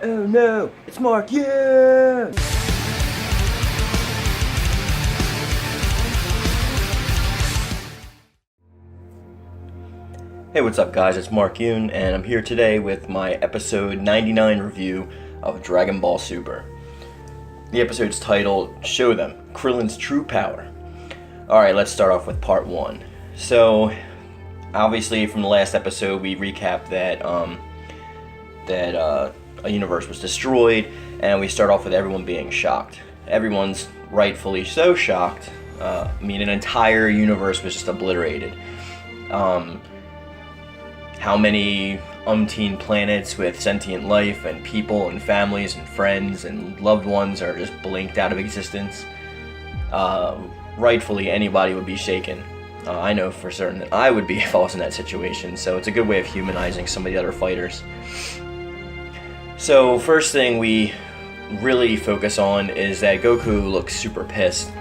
Oh no, it's Mark, yeah! Hey, what's up guys, it's Mark Yoon, and I'm here today with my episode 99 review of Dragon Ball Super. The episode's titled, Show Them, Krillin's True Power. Alright, let's start off with part 1. So, obviously from the last episode we recapped that, a universe was destroyed, and we start off with everyone being shocked. Everyone's rightfully so shocked. An entire universe was just obliterated. How many umpteen planets with sentient life and people and families and friends and loved ones are just blinked out of existence? Rightfully, anybody would be shaken. I know for certain that I would be if I was in that situation, so it's a good way of humanizing some of the other fighters. So first thing we really focus on is that Goku looks super pissed,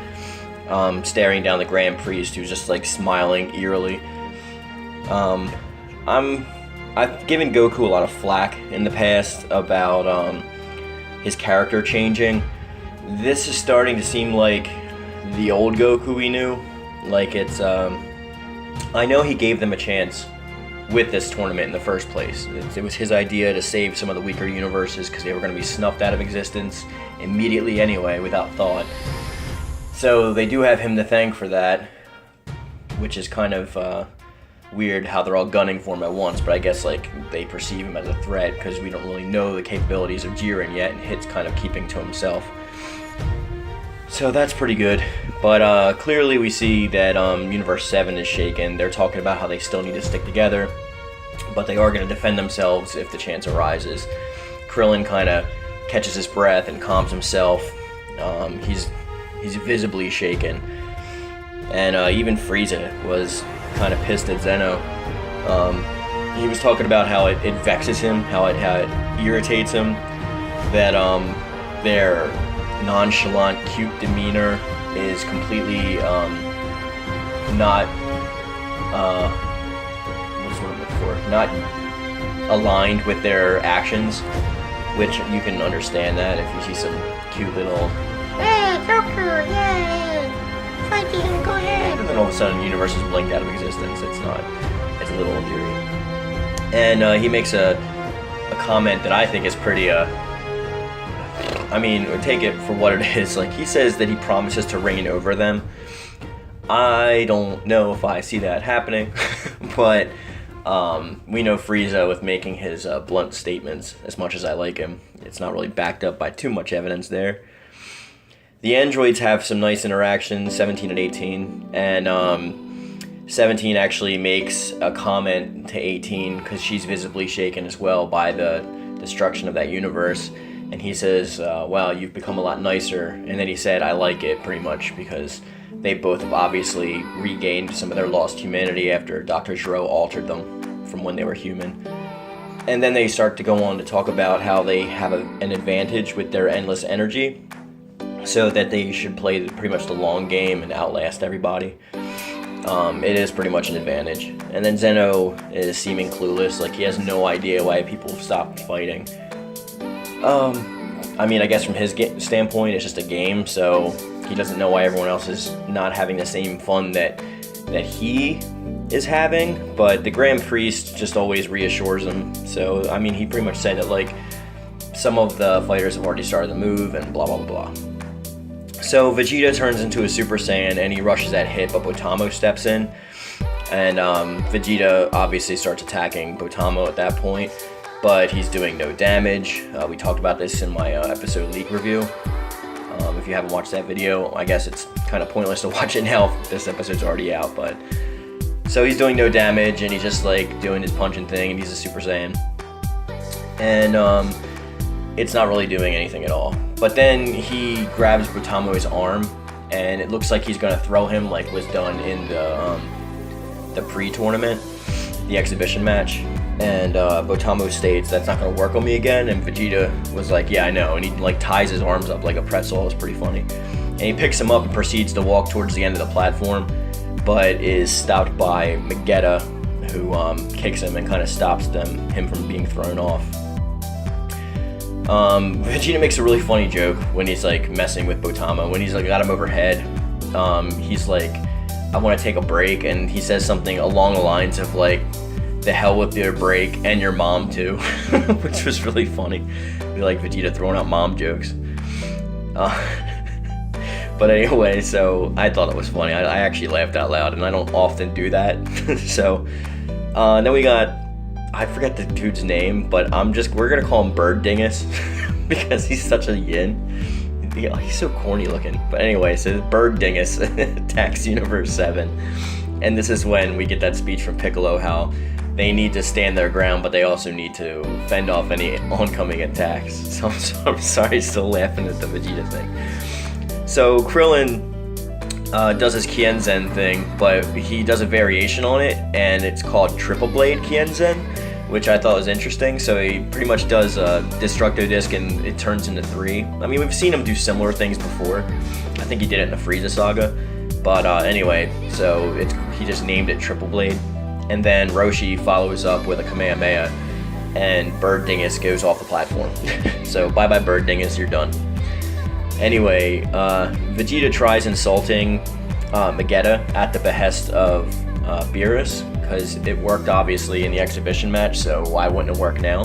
staring down the Grand Priest, who's just like smiling eerily. I've given Goku a lot of flack in the past about his character changing. This is starting to seem like the old Goku we knew. Like it's, I know he gave them a chance with this tournament in the first place. It was his idea to save some of the weaker universes because they were going to be snuffed out of existence immediately anyway, without thought. So they do have him to thank for that, which is kind of weird how they're all gunning for him at once, but I guess like they perceive him as a threat because we don't really know the capabilities of Jiren yet, and Hit's kind of keeping to himself. So that's pretty good, but clearly we see that Universe 7 is shaken. They're talking about how they still need to stick together, but they are going to defend themselves if the chance arises. Krillin kind of catches his breath and calms himself. He's visibly shaken, and even Frieza was kind of pissed at Zeno. He was talking about how it vexes him, how it irritates him that their nonchalant, cute demeanor is completely not not aligned with their actions, which you can understand that if you see some cute little "Hey, Goku, yay! Fight him, go ahead!" and then all of a sudden the universe is blinked out of existence. It's a little eerie. And he makes a comment that I think is pretty take it for what it is. Like, he says that he promises to reign over them. I don't know if I see that happening, but we know Frieza with making his blunt statements. As much as I like him, it's not really backed up by too much evidence there. The androids have some nice interactions, 17 and 18, and 17 actually makes a comment to 18 because she's visibly shaken as well by the destruction of that universe. And he says, wow, you've become a lot nicer. And then he said, I like it, pretty much, because they both have obviously regained some of their lost humanity after Dr. Gero altered them from when they were human. And then they start to go on to talk about how they have an advantage with their endless energy, so that they should play pretty much the long game and outlast everybody. It is pretty much an advantage. And then Zeno is seeming clueless, like he has no idea why people have stopped fighting. I guess from his standpoint, it's just a game, so he doesn't know why everyone else is not having the same fun that he is having, but the Grand Priest just always reassures him. So, he pretty much said that, like, some of the fighters have already started to move, and blah, blah, blah, blah. So, Vegeta turns into a Super Saiyan, and he rushes at Hit, but Botamo steps in, and Vegeta obviously starts attacking Botamo at that point, but he's doing no damage. We talked about this in my episode leak review. If you haven't watched that video, I guess it's kind of pointless to watch it now if this episode's already out, but... So he's doing no damage, and he's just like doing his punching thing, and he's a Super Saiyan. And it's not really doing anything at all. But then he grabs Botamo's arm, and it looks like he's gonna throw him like was done in the pre-tournament, the exhibition match. And Botamo states, that's not gonna work on me again, and Vegeta was like, yeah, I know, and he like ties his arms up like a pretzel. It was pretty funny. And he picks him up and proceeds to walk towards the end of the platform, but is stopped by Vegeta, who kicks him and kind of stops him from being thrown off. Vegeta makes a really funny joke when he's like messing with Botama. When he's like got him overhead, he's like, I want to take a break, and he says something along the lines of like, the hell with your break and your mom too, which was really funny. We like Vegeta throwing out mom jokes. But anyway, so I thought it was funny. I actually laughed out loud, and I don't often do that. So then we got, I forget the dude's name, but we're gonna call him Bird Dingus because he's such a yin. He's so corny looking. But anyway, so Bird Dingus attacks Universe 7, and this is when we get that speech from Piccolo how they need to stand their ground, but they also need to fend off any oncoming attacks. So I'm sorry, still laughing at the Vegeta thing. So Krillin does his Kienzen thing, but he does a variation on it, and it's called Triple Blade Kienzen, which I thought was interesting. So he pretty much does a Destructo Disc, and it turns into 3. I mean, we've seen him do similar things before. I think he did it in the Frieza saga. But anyway, so he just named it Triple Blade. And then Roshi follows up with a Kamehameha, and Bird Dingus goes off the platform. So bye-bye Bird Dingus, you're done. Anyway, Vegeta tries insulting Vegeta at the behest of Beerus, because it worked obviously in the exhibition match, so why wouldn't it work now?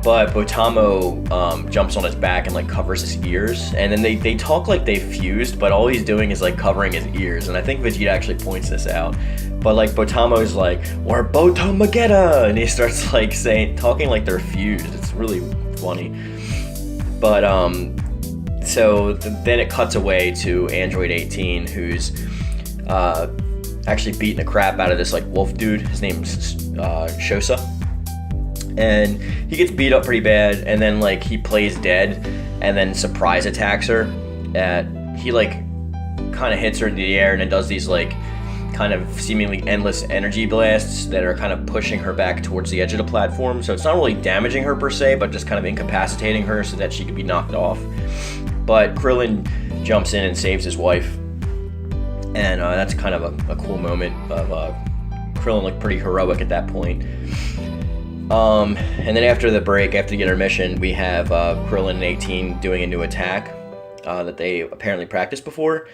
But Botamo jumps on his back and like covers his ears, and then they talk like they fused, but all he's doing is like covering his ears, and I think Vegeta actually points this out. But like Botamo's like, "We're Botamagetta," and he starts like talking like they're fused. It's really funny. But so then it cuts away to Android 18, who's actually beating the crap out of this like wolf dude. His name's Shosa, and he gets beat up pretty bad. And then like he plays dead, and then surprise attacks her. He like kind of hits her in the air, and then does these like kind of seemingly endless energy blasts that are kind of pushing her back towards the edge of the platform. So it's not really damaging her per se, but just kind of incapacitating her so that she could be knocked off. But Krillin jumps in and saves his wife, and that's kind of a cool moment of Krillin looked pretty heroic at that point. And then after the break, after the intermission, we have Krillin and 18 doing a new attack that they apparently practiced before.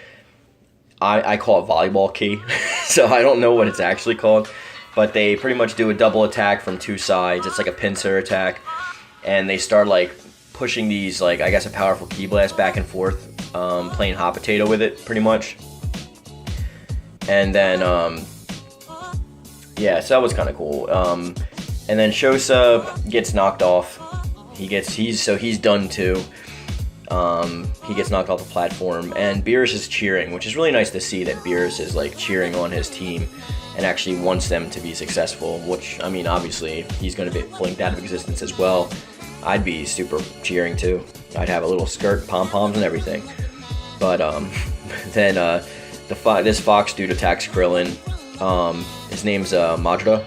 I call it volleyball key, so I don't know what it's actually called, but they pretty much do a double attack from 2 sides. It's like a pincer attack, and they start like pushing these, like, I guess a powerful ki blast back and forth, playing hot potato with it pretty much. And then yeah, so that was kind of cool. And then Shosa gets knocked off. He's done too. He gets knocked off the platform, and Beerus is cheering, which is really nice to see that Beerus is like cheering on his team and actually wants them to be successful, which, I mean, obviously he's going to be blinked out of existence as well. I'd be super cheering too. I'd have a little skirt, pom-poms and everything. But then this fox dude attacks Krillin. His name's Majra,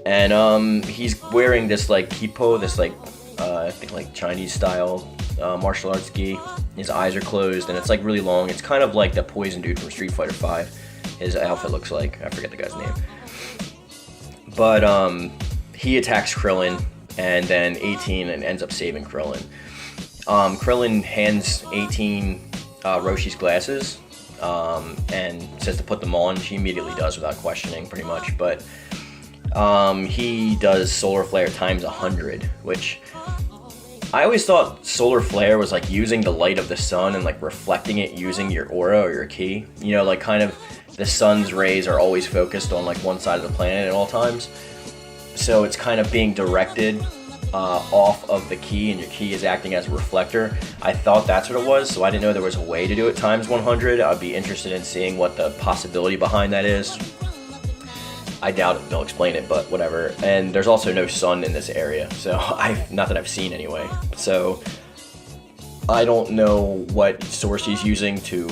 and he's wearing this like kippo, this like I think like Chinese style martial arts gi. His eyes are closed, and it's like really long. It's kind of like the poison dude from Street Fighter 5. His outfit looks like, I forget the guy's name. But he attacks Krillin, and then 18 and ends up saving Krillin. Krillin hands 18 Roshi's glasses and says to put them on. She immediately does without questioning, pretty much. But he does Solar Flare times 100, which I always thought Solar Flare was like using the light of the sun and like reflecting it using your aura or your ki. You know, like kind of the sun's rays are always focused on like one side of the planet at all times. So it's kind of being directed off of the ki, and your ki is acting as a reflector. I thought that's what it was, so I didn't know there was a way to do it times 100. I'd be interested in seeing what the possibility behind that is. I doubt they'll explain it, but whatever. And there's also no sun in this area, so not that I've seen anyway. So I don't know what source he's using to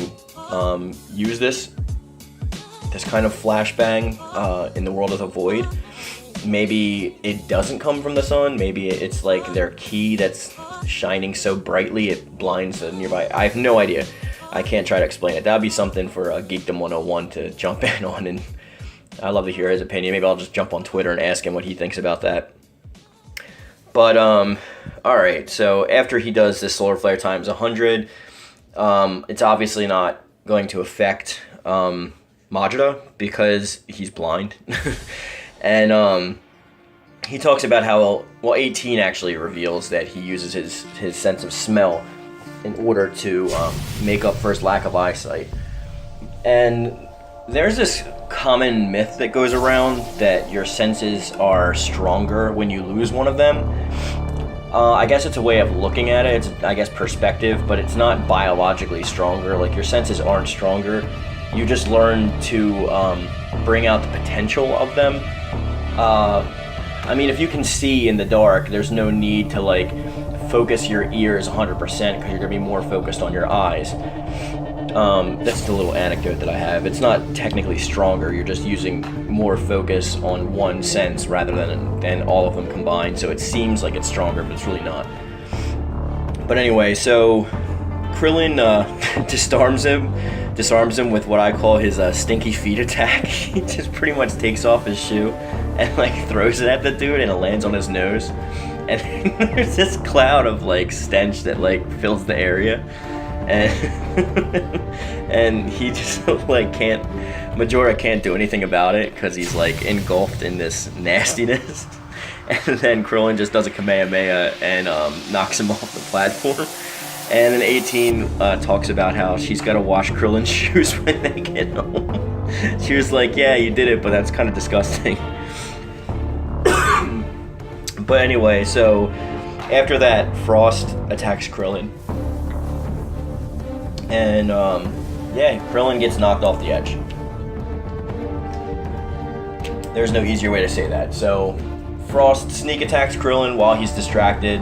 use this kind of flashbang in the world of the void. Maybe it doesn't come from the sun. Maybe it's like their ki that's shining so brightly it blinds the nearby. I have no idea. I can't try to explain it. That'd be something for Geekdom 101 to jump in on, and I'd love to hear his opinion. Maybe I'll just jump on Twitter and ask him what he thinks about that. But all right. So after he does this solar flare times 100, it's obviously not going to affect Majida because he's blind, and he talks about how 18 actually reveals that he uses his sense of smell in order to make up for his lack of eyesight. And there's this common myth that goes around that your senses are stronger when you lose one of them. I guess it's a way of looking at it. It's, I guess, perspective, but it's not biologically stronger. Like, your senses aren't stronger. You just learn to bring out the potential of them. I mean, if you can see in the dark, there's no need to, like, focus your ears 100% because you're going to be more focused on your eyes. That's the little anecdote that I have. It's not technically stronger. You're just using more focus on one sense rather than all of them combined. So it seems like it's stronger, but it's really not. But anyway, so Krillin disarms him with what I call his stinky feet attack. He just pretty much takes off his shoe and like throws it at the dude, and it lands on his nose. And there's this cloud of like stench that like fills the area. And he just like Majora can't do anything about it because he's like engulfed in this nastiness. And then Krillin just does a Kamehameha and knocks him off the platform. And then 18 talks about how she's got to wash Krillin's shoes when they get home. She was like, yeah, you did it, but that's kind of disgusting. But anyway, so after that, Frost attacks Krillin. And, Krillin gets knocked off the edge. There's no easier way to say that. So, Frost sneak attacks Krillin while he's distracted.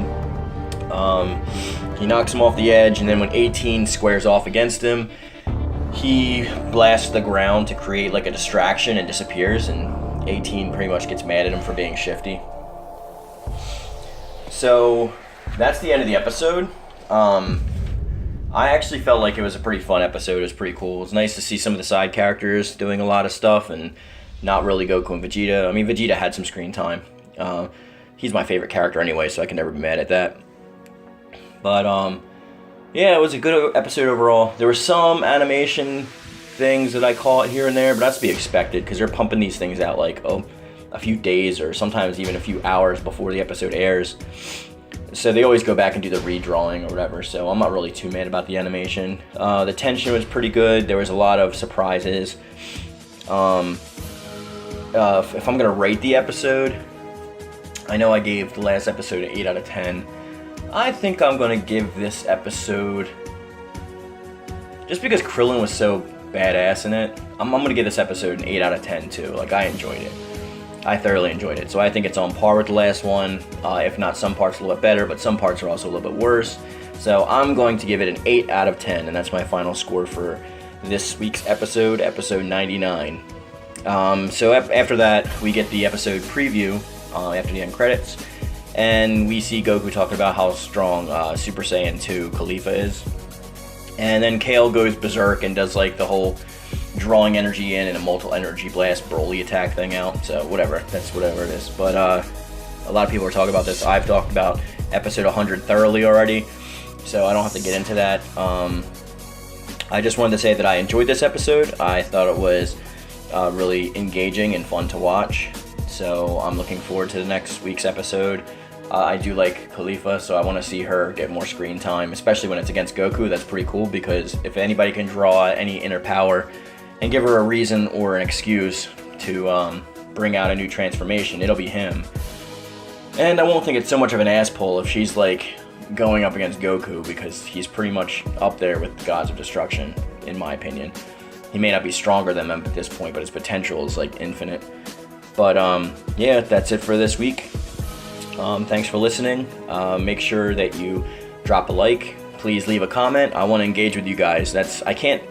He knocks him off the edge, and then when 18 squares off against him, he blasts the ground to create like a distraction and disappears, and 18 pretty much gets mad at him for being shifty. So, that's the end of the episode. I actually felt like it was a pretty fun episode. It was pretty cool. It was nice to see some of the side characters doing a lot of stuff and not really Goku and Vegeta. I mean, Vegeta had some screen time. He's my favorite character anyway, so I can never be mad at that. But, it was a good episode overall. There were some animation things that I caught here and there, but that's to be expected because they're pumping these things out like, a few days or sometimes even a few hours before the episode airs. So they always go back and do the redrawing or whatever, so I'm not really too mad about the animation. The tension was pretty good. There was a lot of surprises. If I'm going to rate the episode, I know I gave the last episode an 8 out of 10. I think I'm going to give this episode, just because Krillin was so badass in it, I'm going to give this episode an 8 out of 10 too. Like, I enjoyed it. I thoroughly enjoyed it. So I think it's on par with the last one. If not, some parts a little bit better, but some parts are also a little bit worse. So I'm going to give it an 8 out of 10, and that's my final score for this week's episode, episode 99. So after that, we get the episode preview after the end credits, and we see Goku talking about how strong Super Saiyan 2 Khalifa is. And then Kale goes berserk and does like the whole drawing energy in and a multiple energy blast Broly attack thing out. So whatever, that's whatever it is. But a lot of people are talking about this. I've talked about episode 100 thoroughly already, so I don't have to get into that. I just wanted to say that I enjoyed this episode. I thought it was really engaging and fun to watch. So I'm looking forward to the next week's episode. I do like Khalifa, so I want to see her get more screen time, especially when it's against Goku. That's pretty cool, because if anybody can draw any inner power and give her a reason or an excuse to bring out a new transformation, it'll be him. And I won't think it's so much of an ass pull if she's like going up against Goku, because he's pretty much up there with the Gods of Destruction, in my opinion. He may not be stronger than them at this point, but his potential is like infinite. But that's it for this week. Thanks for listening. Make sure that you drop a like. Please leave a comment. I want to engage with you guys. I can't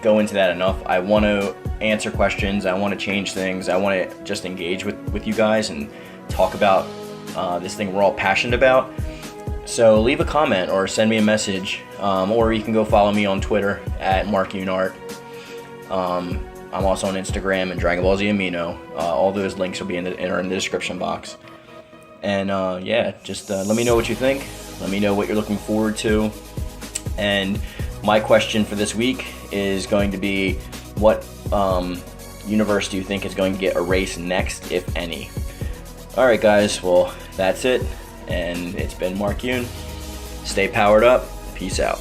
go into that enough. I want to answer questions. I want to change things. I want to just engage with you guys and talk about this thing we're all passionate about. So leave a comment or send me a message, or you can go follow me on Twitter at @MarkUnart. I'm also on Instagram and Dragon Ball Z Amino. All those links will be in the description box. And yeah, just let me know what you think. Let me know what you're looking forward to. And my question for this week is going to be, what universe do you think is going to get erased next, if any? Alright guys, well that's it. And it's been Mark Yoon. Stay powered up. Peace out.